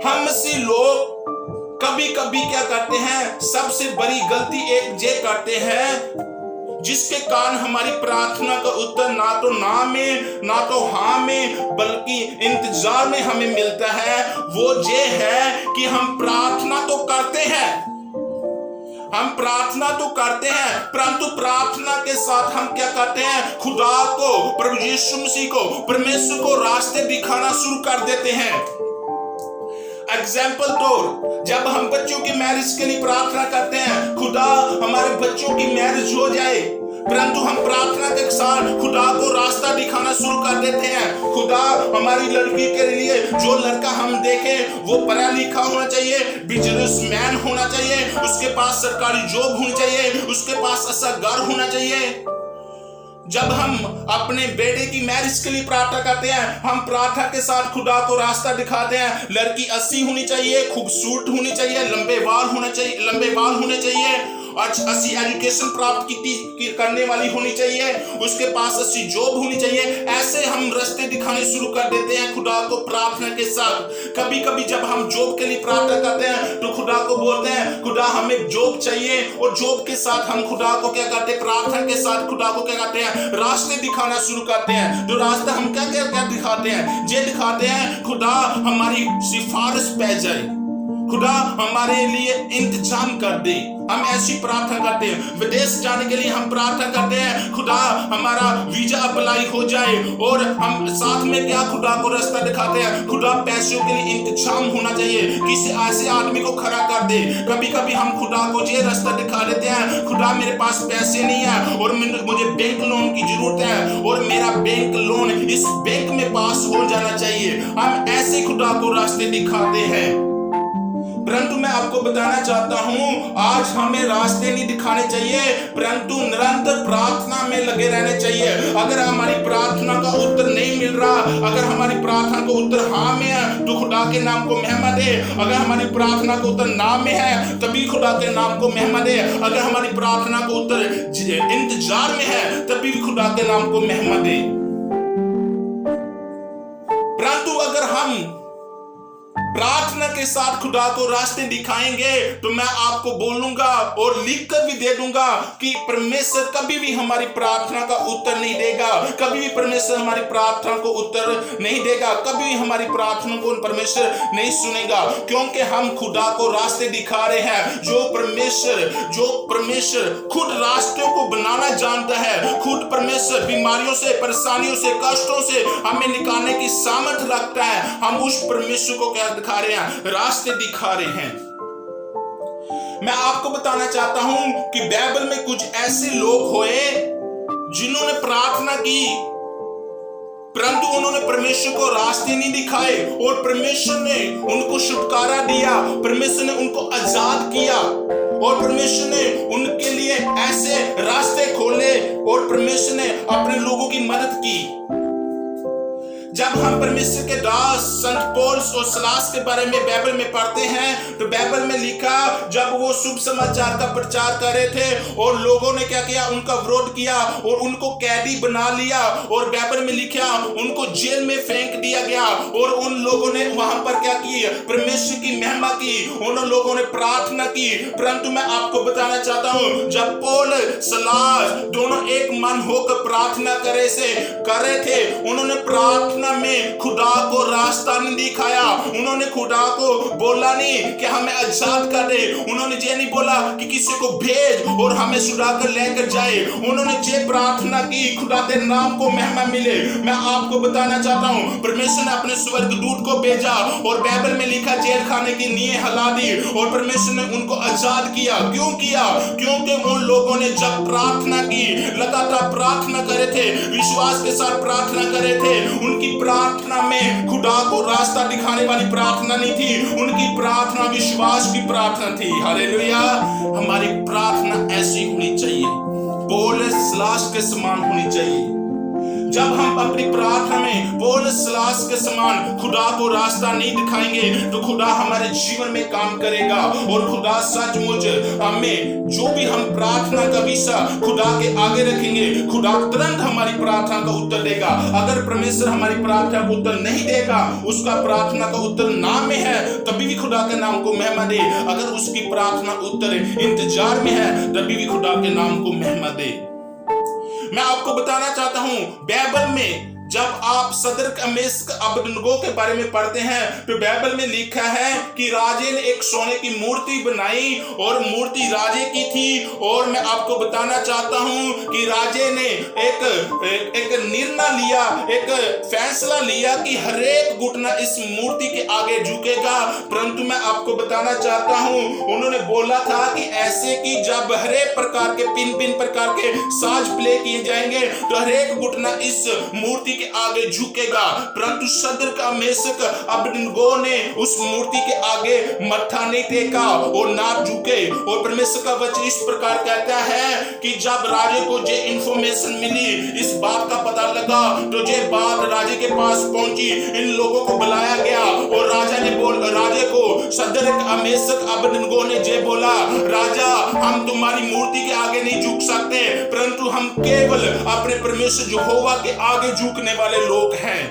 हम सी लोग कभी कभी क्या करते हैं, सबसे बड़ी गलती एक ये करते हैं जिसके कारण हमारी प्रार्थना का उत्तर ना तो ना में ना तो हाँ में बल्कि इंतजार में हमें मिलता है। वो ये है कि हम प्रार्थना तो करते हैं, हम प्रार्थना तो करते हैं, परंतु प्रार्थना के साथ हम क्या करते हैं, खुदा को, प्रभु यीशु मसीह को, परमेश्वर को रास्ते दिखाना शुरू कर देते हैं। एग्जाम्पल तौर, जब हम बच्चों की मैरिज के लिए प्रार्थना करते हैं, खुदा हमारे बच्चों की मैरिज हो जाए, परंतु हम प्रार्थना के साथ खुदा को रास्ता दिखाना शुरू कर देते हैं। खुदा हमारी लड़की के लिए जो लड़का हम देखें वो पढ़ा लिखा होना चाहिए, बिजनेसमैन होना चाहिए, उसके पास सरकारी जॉब होनी चाहिए, उसके पास ऐसा घर होना चाहिए। जब हम अपने बेटे की मैरिज के लिए प्रार्थना करते हैं, हम प्रार्थना के साथ खुदा को रास्ता दिखाते हैं। लड़की 80 होनी चाहिए, खूबसूरत होनी चाहिए, लंबे बाल होने चाहिए, अच्छी एजुकेशन प्राप्त करने वाली होनी चाहिए, उसके पास अच्छी जॉब होनी चाहिए। ऐसे हम रास्ते दिखाने शुरू कर देते हैं खुदा को प्रार्थना के साथ। कभी कभी जब हम जॉब के लिए प्रार्थना करते हैं तो खुदा को बोलते हैं, खुदा हमें जॉब चाहिए, और जॉब के साथ हम खुदा को क्या करते हैं, प्रार्थना के साथ खुदा को क्या करते हैं, रास्ते दिखाना शुरू करते हैं। तो रास्ता हम क्या क्या क्या दिखाते हैं, ये दिखाते हैं खुदा हमारी सिफारिश पे जाए, खुदा हमारे लिए इंतजाम कर दे। हम ऐसी प्रार्थना करते हैं। विदेश जाने के लिए हम प्रार्थना करते हैं, खुदा हमारा वीजा अप्लाई हो जाए, और हम साथ में क्या खुदा को रास्ता दिखाते हैं, खुदा पैसों के लिए इंतजाम होना चाहिए, किसी ऐसे आदमी को खड़ा कर दे। कभी कभी हम खुदा को ये रास्ता दिखा देते हैं, खुदा मेरे पास पैसे नहीं है और मुझे बैंक लोन की जरूरत है, और मेरा बैंक लोन इस बैंक में पास हो जाना चाहिए। हम ऐसे खुदा को रास्ते दिखाते हैं। परंतु मैं आपको बताना चाहता हूं, आज हमें रास्ते नहीं दिखाने चाहिए, परंतु निरंतर प्रार्थना में लगे रहने चाहिए। अगर हमारी प्रार्थना का उत्तर नहीं मिल रहा, अगर हमारी प्रार्थना का उत्तर हाँ में है तो खुदा के नाम को महिमा दे। अगर हमारी प्रार्थना का उत्तर ना में है तभी खुदा के नाम को महिमा दे। अगर हमारी प्रार्थना का उत्तर इंतजार में है तभी खुदा के नाम को महिमा दे। परंतु अगर हम प्रार्थना के साथ खुदा को रास्ते दिखाएंगे तो मैं आपको बोलूंगा और लिख कर भी दे दूंगा कि परमेश्वर कभी भी हमारी प्रार्थना का उत्तर नहीं देगा, कभी भी परमेश्वर हमारी प्रार्थना को उत्तर नहीं देगा, कभी भी हमारी प्रार्थना को परमेश्वर नहीं सुनेगा, क्योंकि हम खुदा को रास्ते दिखा रहे हैं। जो परमेश्वर खुद रास्तों को बनाना जानता है, खुद परमेश्वर बीमारियों से, परेशानियों से, कष्टों से हमें निकालने की सामर्थ रखता है। हम उस परमेश्वर को क्या दिखा रहे हैं, रास्ते दिखा रहे हैं। मैं आपको बताना चाहता हूं कि बाइबल में कुछ ऐसे लोग हुए जिन्होंने प्रार्थना की, परंतु उन्होंने परमेश्वर को रास्ते नहीं दिखाए, और परमेश्वर ने उनको छुटकारा दिया, परमेश्वर ने उनको आजाद किया, और परमेश्वर ने उनके लिए ऐसे रास्ते खोले, और परमेश्वर ने अपने लोगों की मदद की। जब हम परमेश्वर के दास संत पौल और सिलास के बारे में बाइबल में पढ़ते हैं तो बाइबल में लिखा, जब वो शुभ समाचार का प्रचार कर रहे थे और लोगों ने क्या किया, उनका विरोध किया और उनको कैदी बना लिया, और बाइबल में लिखा उनको जेल में फेंक दिया गया, और उन लोगों ने वहां पर क्या की, परमेश्वर की महिमा की, उन लोगों ने प्रार्थना की। परंतु मैं आपको बताना चाहता हूं, जब पौल सिलास दोनों एक मन होकर प्रार्थना कर रहे थे, उन्होंने प्रार्थना में खुदा को रास्ता नहीं दिखाया। उन्होंने खुदा को बोला नहीं कि हमें आजाद कर दे, उन्होंने ये नहीं बोला कि किसी को भेज और हमें छुड़ा कर लेकर जाए। उन्होंने ये प्रार्थना की, खुदा तेरे नाम को महिमा मिले। मैं आपको बताना चाहता हूं, परमेश्वर ने अपने स्वर्गदूत को भेजा, और बाइबल में लिखा जेल खाने की नींव हिला दी, और परमेश्वर ने उनको आजाद किया। क्यों किया? क्योंकि उन लोगों ने जब प्रार्थना की, लगातार प्रार्थना करे थे, विश्वास के साथ प्रार्थना करे थे। उनकी प्रार्थना में खुदा को रास्ता दिखाने वाली प्रार्थना नहीं थी, उनकी प्रार्थना विश्वास की प्रार्थना थी। हालेलुया। हमारी प्रार्थना ऐसी होनी चाहिए, पौल सिलास के समान होनी चाहिए। जब हम अपनी प्रार्थना में पौलुस सिलास के समान खुदा को रास्ता नहीं दिखाएंगे तो खुदा हमारे जीवन में काम करेगा और खुदा सचमुच हमें जो भी हम प्रार्थना का विषय खुदा के आगे रखेंगे, खुदा तुरंत हमारी प्रार्थना का उत्तर देगा। अगर परमेश्वर हमारी प्रार्थना का उत्तर नहीं देगा, उसका प्रार्थना का उत्तर नाम में है, तभी भी खुदा के नाम को महिमा दे। अगर उसकी प्रार्थना उत्तर इंतजार में है, तभी भी खुदा के नाम को महिमा दे। मैं आपको बताना चाहता हूं, बाइबल में जब आप सदरक मेशक अबेदनगो के बारे में पढ़ते हैं तो बाइबल में लिखा है कि राजे ने एक सोने की मूर्ति बनाई और मूर्ति राजे की थी। और मैं आपको बताना चाहता हूं कि राजे ने एक निर्णय लिया, एक फैसला लिया कि हर एक घुटना इस मूर्ति के आगे झुकेगा। परंतु मैं आपको बताना चाहता हूं, उन्होंने बोला था कि ऐसे कि जब हर एक प्रकार के भिन्न प्रकार के साज प्ले किए जाएंगे तो हर एक घुटना इस मूर्ति के आगे झुकेगा। परंतु सदरक मेशक अबेदनगो ने उस मूर्ति के आगे मत्था नहीं टेका और ना झुके। और परमेश्वर का वचन इस प्रकार कहता है कि जब राजे को जो इंफॉर्मेशन मिली, इस बात का पता लगा, तो जो बात राजे के पास पहुंची, इन लोगों को बुलाया गया और राजे को सदरक मेशक अबेदनगो ने जे बोला, राजा हम तुम्हारी मूर्ति के आगे नहीं झुक सकते, परंतु हम केवल अपने परमेश्वर यहोवा के आगे झुकने वाले लोग हैं।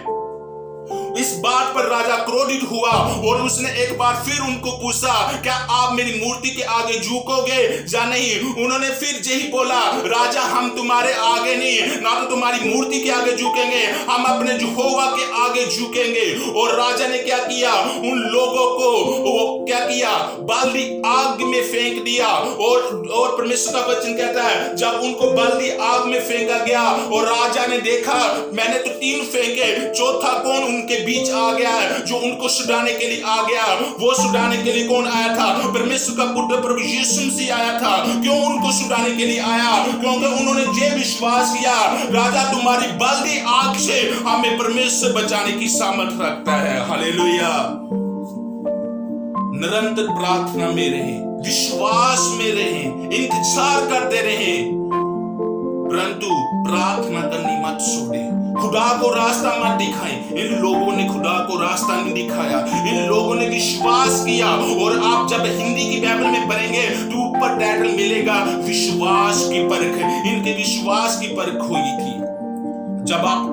इस बात पर राजा क्रोधित हुआ और उसने एक बार फिर उनको पूछा, क्या आप मेरी मूर्ति के आगे झुकोगे या नहीं? उन्होंने फिर यही बोला, राजा हम तुम्हारे आगे नहीं, ना तो तुम्हारी मूर्ति के आगे झुकेंगे, हम अपने यहोवा के आगे झुकेंगे। और राजा ने क्या किया, उन लोगों को वो क्या किया, बाल्दी आग में फेंक दिया। और परमेश्वर का वचन कहता है जब उनको बाल्दी आग में फेंका गया और राजा ने देखा, मैंने तो 3 फेंके, चौथा कौन उनके बीच आ गया है जो उनको छुड़ाने के लिए आ गया। वो छुड़ाने के लिए कौन आया था? परमेश्वर का पुत्र प्रभु यीशु मसीह आया था। क्यों उनको छुड़ाने के लिए आया? क्योंकि उन्होंने ये विश्वास किया, राजा तुम्हारी बाल्दी आग से हमें परमेश्वर बचाने की सामर्थ रखता है। हालेलुया। निरंतर प्रार्थना में रहे, विश्वास में रहे, इंतजार करते रहे, परंतु प्रार्थना करनी मत छोड़े। खुदा को रास्ता मत दिखाएं। इन लोगों ने खुदा को रास्ता नहीं दिखाया, इन लोगों ने विश्वास किया। और आप जब हिंदी की बाइबल में पढ़ेंगे तो ऊपर टाइटल मिलेगा विश्वास की परख। इनके विश्वास की परख हुई थी। जब आप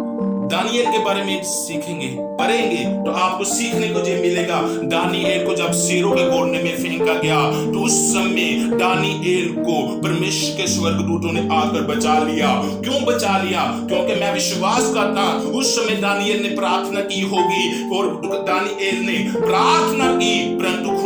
दानियल के बारे में सीखेंगे, पढ़ेंगे, तो आपको सीखने को जो मिलेगा, दानियल को जब शेरों के गोरने में फेंका गया तो उस समय दानियल को परमेश्वर के स्वर्गदूतों ने आकर बचा लिया। क्यों बचा लिया? क्योंकि मैं विश्वास करता उस समय दानियल ने प्रार्थना की होगी और दानियल ने प्रार्थना की, परंतु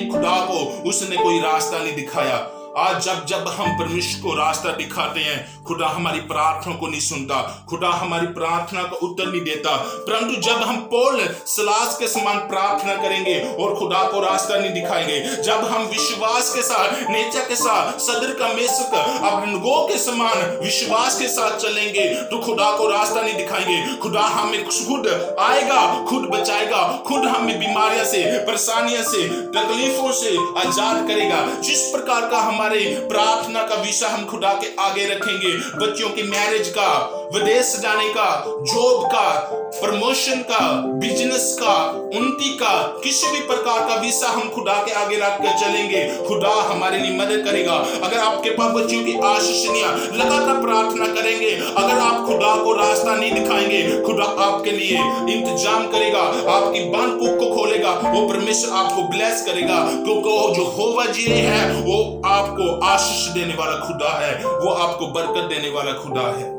खुदा को उसने कोई रास्ता नहीं दिखाया। आज जब हम परमेश्वर को रास्ता दिखाते हैं, खुदा हमारी प्रार्थना को नहीं सुनता, खुदा हमारी प्रार्थना को उत्तर नहीं देता। परंतु जब हम पौलुस सिलास के समान प्रार्थना करेंगे और खुदा को रास्ता नहीं दिखाएंगे, जब हम विश्वास के साथ, नेचा के साथ, सदरक मेशक अबेदनगो के समान विश्वास के साथ चलेंगे, तो खुदा को रास्ता नहीं दिखाएंगे। खुदा हमें खुद आएगा, खुद बचाएगा, खुद हमें बीमारियों से, परेशानियों से, तकलीफों से आजाद करेगा। जिस प्रकार का हमारे प्रार्थना का विषय हम खुदा के आगे रखेंगे, बच्चों की मैरिज का, विदेश जाने का, जॉब का, प्रमोशन का, बिजनेस का, उन्नति का, किसी भी प्रकार का विषय हम खुदा के आगे रख कर चलेंगे, खुदा हमारे लिए मदद करेगा। अगर आपके पास बच्चों की आशीषियां लगातार प्रार्थना करेंगे, अगर आप खुदा को रास्ता नहीं दिखाएंगे, खुदा आपके लिए इंतजाम करेगा, आपकी बंद कुक को खोलेगा, वो परमेश्वर आपको ब्लेस करेगा। क्योंकि वो जो यहोवा जी है वो आपको आशीष देने वाला खुदा है, वो आपको बरकत देने वाला खुदा है।